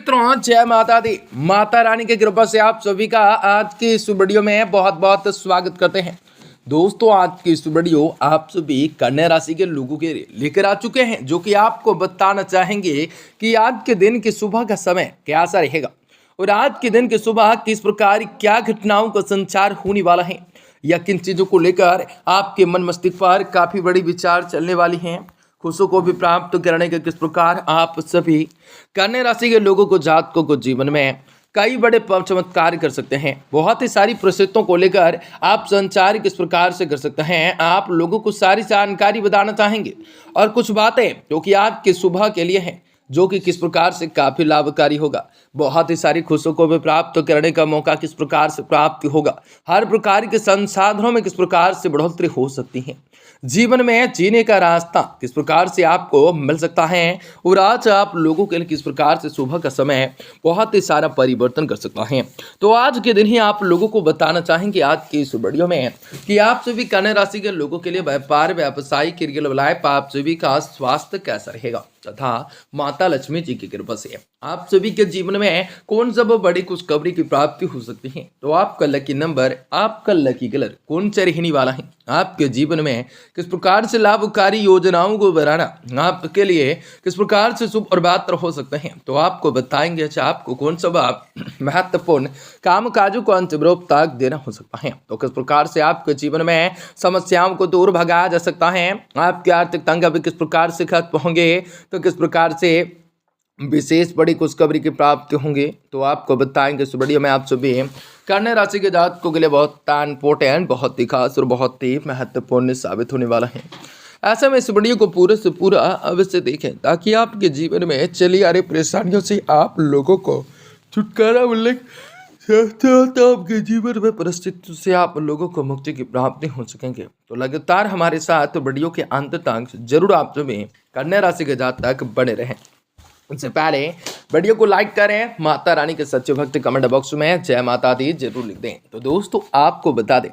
मित्रों, जय माता दी। माता रानी की कृपा से आप सभी का आज की इस वीडियो में बहुत बहुत स्वागत करते हैं। दोस्तों, आज की इस वीडियो आप सभी कन्या राशि के लोगों के लिए लेकर आ चुके हैं, जो कि आपको बताना चाहेंगे कि आज के दिन की सुबह का समय कैसा रहेगा और आज के दिन की सुबह किस प्रकार क्या घटनाओं का संचार होने वाला है, या किन चीज़ों को लेकर आपके मन मस्तिष्क पर काफ़ी बड़ी विचार चलने वाली हैं। खुशियों को भी प्राप्त करने के किस प्रकार आप सभी कन्या राशि के लोगों को, जातकों को जीवन में कई बड़े चमत्कार कर सकते हैं। बहुत ही सारी परिस्थितियों को लेकर आप संचार किस प्रकार से कर सकते हैं, आप लोगों को सारी जानकारी बताना चाहेंगे और कुछ बातें जो कि आपकी सुबह के लिए हैं, जो कि किस प्रकार से काफ़ी लाभकारी होगा। बहुत ही सारी खुशियों को भी प्राप्त करने का मौका किस प्रकार से प्राप्त होगा। हर प्रकार के संसाधनों में किस प्रकार से बढ़ोतरी हो सकती है। जीवन में जीने का रास्ता किस प्रकार से आपको मिल सकता है और आज आप लोगों के लिए किस प्रकार से सुबह का समय बहुत ही सारा परिवर्तन कर सकता है। तो आज के दिन ही आप लोगों को बताना चाहेंगे आज की इस वीडियो में कि आप सभी कन्या राशि के लोगों के लिए व्यापार, व्यवसाय, करियर लाइफ, आप सभी का स्वास्थ्य कैसा रहेगा तथा माता लक्ष्मी जी की कृपा से आप सभी के जीवन में कौन सब बड़ी खुशखबरी की प्राप्ति हो सकती है। तो आपका लकी नंबर, आपका लकी कलर कौन सा रहने वाला है, आपके जीवन में किस प्रकार से लाभकारी योजनाओं को बढ़ाना आपके लिए किस प्रकार से शुभ और बेहतर हो सकते हैं, तो आपको बताएंगे। अच्छा, आपको कौन सा महत्वपूर्ण काम काजों को अंतर्रूप तक देना हो सकता है, तो किस प्रकार से आपके जीवन में समस्याओं को दूर भगाया जा सकता है, आपके आर्थिक तंग अभी किस प्रकार से खत्म होंगे, तो किस प्रकार से विशेष बड़ी खुशखबरी की प्राप्ति होंगे, तो आपको बताएंगे इस वीडियो में। आप सभी कन्या राशि के जातकों के लिए बहुत इंपॉर्टेंट, बहुत ही खास और बहुत ही महत्वपूर्ण साबित होने वाला है। ऐसे में इस वीडियो को पूरे से पूरा अवश्य देखें, ताकि आपके जीवन में चली आ रही परेशानियों से आप लोगों को छुटकारा मिले, तो आपके जीवन में परिस्थितियों से आप लोगों को मुक्ति की प्राप्ति हो सकेंगे। तो लगातार हमारे साथ वीडियो के अंत तक जरूर आप सभी कन्या राशि के जातक बने रहें। उससे पहले वीडियो को लाइक करें, माता रानी के सच्चे भक्त कमेंट बॉक्स में जय माता दी जरूर लिख दें। तो दोस्तों, आपको बता दें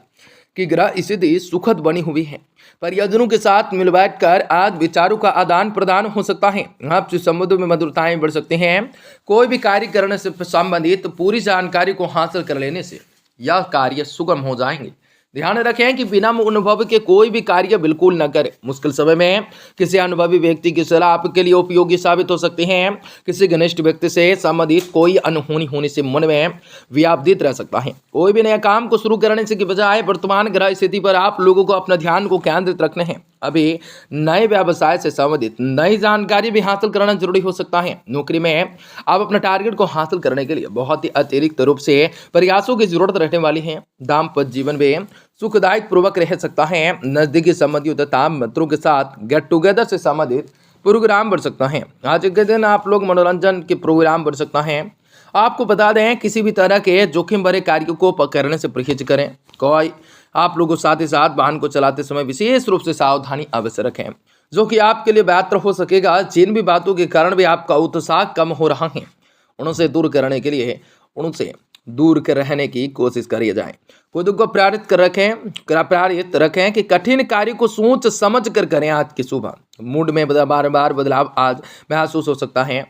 कि ग्रह स्थिति सुखद बनी हुई है। परिजनों के साथ मिल बैठकर आज विचारों का आदान प्रदान हो सकता है। आपसे संबंधों में मधुरताएं बढ़ सकती हैं। कोई भी कार्य करने से संबंधित पूरी जानकारी को हासिल कर लेने से यह कार्य सुगम हो जाएंगे। ध्यान रखें कि बिना अनुभव के कोई भी कार्य बिल्कुल न करें। मुश्किल समय में किसी अनुभवी व्यक्ति की सलाह आपके लिए उपयोगी साबित हो सकती है। किसी घनिष्ठ व्यक्ति से संबंधित कोई अनहोनी होने से मन में व्यापदित रह सकता है। कोई भी नया काम को शुरू करने से की बजाय वर्तमान ग्रह स्थिति पर आप लोगों को अपना ध्यान को केंद्रित रखने हैं। अभी नए व्यवसाय से संबंधित नई जानकारी भी हासिल करना जरूरी हो सकता है। नौकरी में आप अपना टारगेट को हासिल करने के लिए बहुत ही अतिरिक्त रूप से प्रयासों की जरूरत रहने वाली है। दाम्पत्य जीवन में सुखदायक पूर्वक रह सकता है। नजदीकी संबंधियों तथा मित्रों के साथ गेट टुगेदर से संबंधित प्रोग्राम बढ़ सकता है। आज के दिन आप लोग मनोरंजन के प्रोग्राम बढ़ सकता है। आपको बता दें, किसी भी तरह के जोखिम भरे कार्यों को करने से परहेज करें। कोई आप लोगों साथ ही साथ वाहन को चलाते समय विशेष रूप से सावधानी अवश्य रखें, जो कि आपके लिए बेहतर हो सकेगा। जिन भी बातों के कारण भी आपका उत्साह कम हो रहा है, उनसे दूर करने के लिए उनसे दूर कर रहने की कोशिश करिए जाए। खुद को प्रेरित रखें कि कठिन कार्य को सोच समझ कर करें। आज की सुबह मूड में बार बार बदलाव आज महसूस हो सकता है।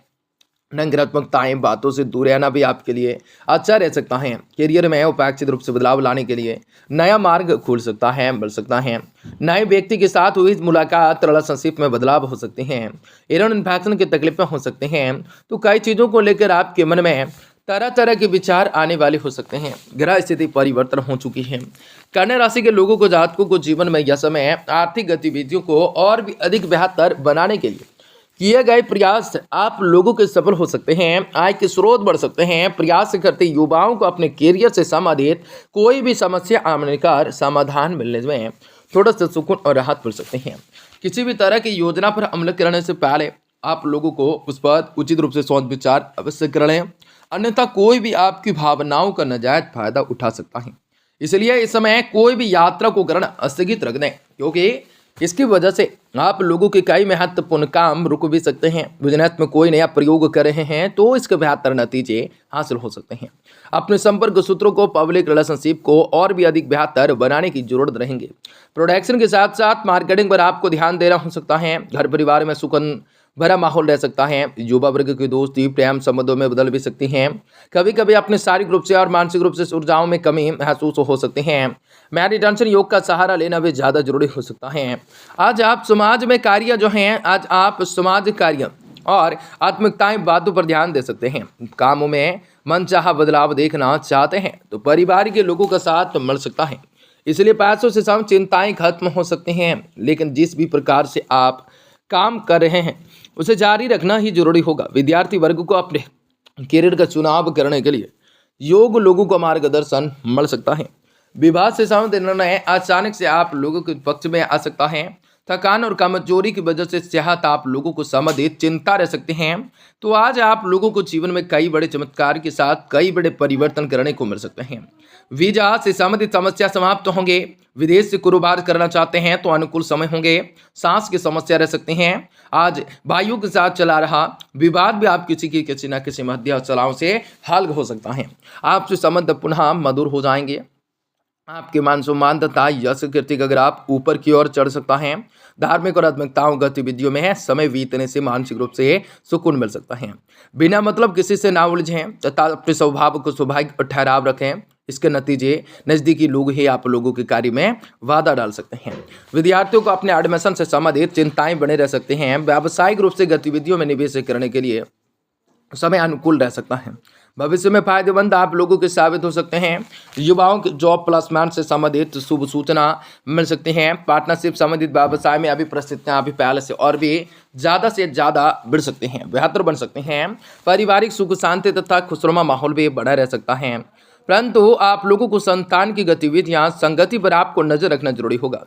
नकारात्मकताएं, बातों से दूर रहना भी आपके लिए अच्छा रह सकता है। करियर में अपेक्षित रूप से बदलाव लाने के लिए नया मार्ग खुल सकता है, मिल सकता है। नए व्यक्ति के साथ हुई मुलाकात, रिलेशनशिप में बदलाव हो सकते हैं। यूरिन इन्फेक्शन की तकलीफें हो सकती हैं। तो कई चीज़ों को लेकर आपके मन में तरह तरह के विचार आने वाले हो सकते हैं। ग्रह स्थिति परिवर्तन हो चुकी है। कन्या राशि के लोगों को, जातकों को जीवन में यह समय आर्थिक गतिविधियों को और भी अधिक बेहतर बनाने के लिए किए गए प्रयास आप लोगों के सफल हो सकते हैं। आय के स्रोत बढ़ सकते हैं। प्रयास करते युवाओं को अपने करियर से संबंधित कोई भी समस्या आने का समाधान मिलने में थोड़ा सा सुकून और राहत मिल सकते हैं। किसी भी तरह की योजना पर अमल करने से पहले आप लोगों को उस पर उचित रूप से सोच विचार अवश्य कर लें, अन्यथा कोई भी आपकी भावनाओं का नाजायज फायदा उठा सकता है। इसलिए इस समय कोई भी यात्रा को करना स्थगित रख दें, क्योंकि इसकी वजह से आप लोगों के कई महत्वपूर्ण काम रुक भी सकते हैं। बिजनेस में कोई नया प्रयोग कर रहे हैं तो इसके बेहतर नतीजे हासिल हो सकते हैं। अपने संपर्क सूत्रों को, पब्लिक रिलेशनशिप को और भी अधिक बेहतर बनाने की जरूरत रहेंगे। प्रोडक्शन के साथ साथ मार्केटिंग पर आपको ध्यान देना हो सकता है। घर परिवार में भरा माहौल रह सकता है। युवा वर्ग की दोस्ती प्रेम संबंधों में बदल भी सकती हैं। कभी कभी अपने शारीरिक रूप से और मानसिक रूप से ऊर्जाओं में कमी महसूस हो सकते हैं। मेडिटेशन योग का सहारा लेना भी ज़्यादा जरूरी हो सकता है। आज आप समाज में कार्य जो हैं, आज आप समाज कार्य और आत्मिकताएं बातों पर ध्यान दे सकते हैं। कामों में मनचाहा बदलाव देखना चाहते हैं तो परिवार के लोगों का साथ मिल सकता है। इसलिए पैसों से सम चिंताएं खत्म हो सकती हैं। लेकिन जिस भी प्रकार से आप काम कर रहे हैं उसे जारी रखना ही जरूरी होगा। विद्यार्थी वर्ग को अपने करियर का चुनाव करने के लिए योग लोगों को मार्गदर्शन मिल सकता है। विवाह से संबंधित निर्णय अचानक से आप लोगों के पक्ष में आ सकता है। थकान और कमजोरी की वजह से सेहत आप लोगों को संबंधित चिंता रह सकते हैं। तो आज आप लोगों को जीवन में कई बड़े चमत्कार के साथ कई बड़े परिवर्तन करने को मिल सकते हैं। वीजा से संबंधित समस्या समाप्त होंगे। विदेश से कारोबार करना चाहते हैं तो अनुकूल समय होंगे। सांस की समस्या रह सकती हैं। आज भाइयों के साथ चला रहा विवाद भी आप किसी न किसी मध्य सलाह से हल हो सकता है। आपसे संबंध पुनः मधुर हो जाएंगे। आपके मान सम्मान तथा यश कीर्ति का ग्राफ ऊपर की ओर चढ़ सकता है। धार्मिक और आध्यात्मिक गतिविधियों में समय बीतने से मानसिक रूप से सुकून मिल सकता है। बिना मतलब किसी से ना उलझें तथा अपने स्वभाव को स्वाभाविक और ठहराव रखें। इसके नतीजे नज़दीकी लोग ही आप लोगों के कार्य में वादा डाल सकते हैं। विद्यार्थियों को अपने एडमिशन से संबंधित चिंताएं बने रह सकते हैं। व्यावसायिक रूप से गतिविधियों में निवेश करने के लिए समय अनुकूल रह सकता है। भविष्य में फायदेमंद आप लोगों के साबित हो सकते हैं। युवाओं के जॉब प्लेसमेंट से संबंधित शुभ सूचना मिल सकती हैं। पार्टनरशिप संबंधित व्यवसाय में अभी परिस्थितियां अभी पहले से और भी ज़्यादा बढ़ सकते हैं, बेहतर बन सकते हैं। पारिवारिक सुख शांति तथा खुशनुमा माहौल भी बना रह सकता है। परंतु आप लोगों को संतान की गतिविधियां संगति पर आपको नजर रखना जरूरी होगा,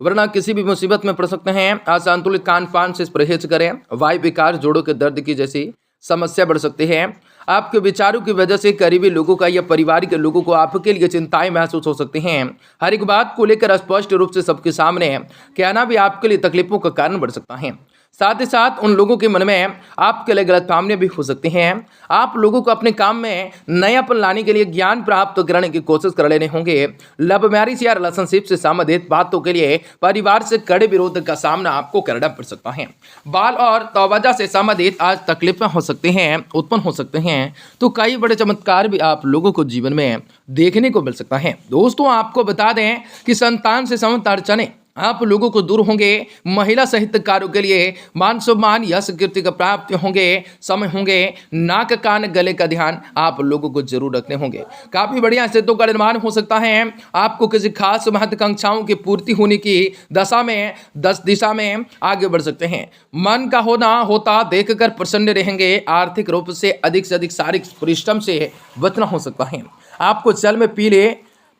वरना किसी भी मुसीबत में पड़ सकते हैं। असंतुलित खान पान से परहेज करें। वायु विकार, जोड़ों के दर्द की जैसी समस्या बढ़ सकती है। आपके विचारों की वजह से करीबी लोगों का या परिवार के लोगों को आपके लिए चिंताएं महसूस हो सकती हैं। हर एक बात को लेकर स्पष्ट रूप से सबके सामने कहना भी आपके लिए तकलीफों का कारण बढ़ सकता है। साथ ही साथ उन लोगों के मन में आपके लिए गलतफहमियां भी हो सकती हैं। आप लोगों को अपने काम में नयापन लाने के लिए ज्ञान प्राप्त करने की कोशिश कर लेने होंगे। लव मैरिज या रिलेशनशिप से संबंधित बातों के लिए परिवार से कड़े विरोध का सामना आपको करना पड़ सकता है। बाल और त्वचा से संबंधित आज तकलीफें हो सकती हैं, उत्पन्न हो सकते हैं। तो कई बड़े चमत्कार भी आप लोगों को जीवन में देखने को मिल सकता है। दोस्तों, आपको बता दें कि संतान से संबंधित अड़चनें आप लोगों को दूर होंगे। महिला साहित्यकारों के लिए मान सम्मान यश कीर्ति का प्राप्त होंगे, समय होंगे। नाक कान गले का ध्यान आप लोगों को जरूर रखने होंगे। काफी बढ़िया स्थितियों का निर्माण हो सकता है। आपको किसी खास महत्वाकांक्षाओं की पूर्ति होने की दिशा में आगे बढ़ सकते हैं। मन का होता देखकर प्रसन्न रहेंगे। आर्थिक रूप से अधिक शारीरिक परिश्रम से बचना हो सकता है। आपको जल में पीले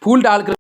फूल डालकर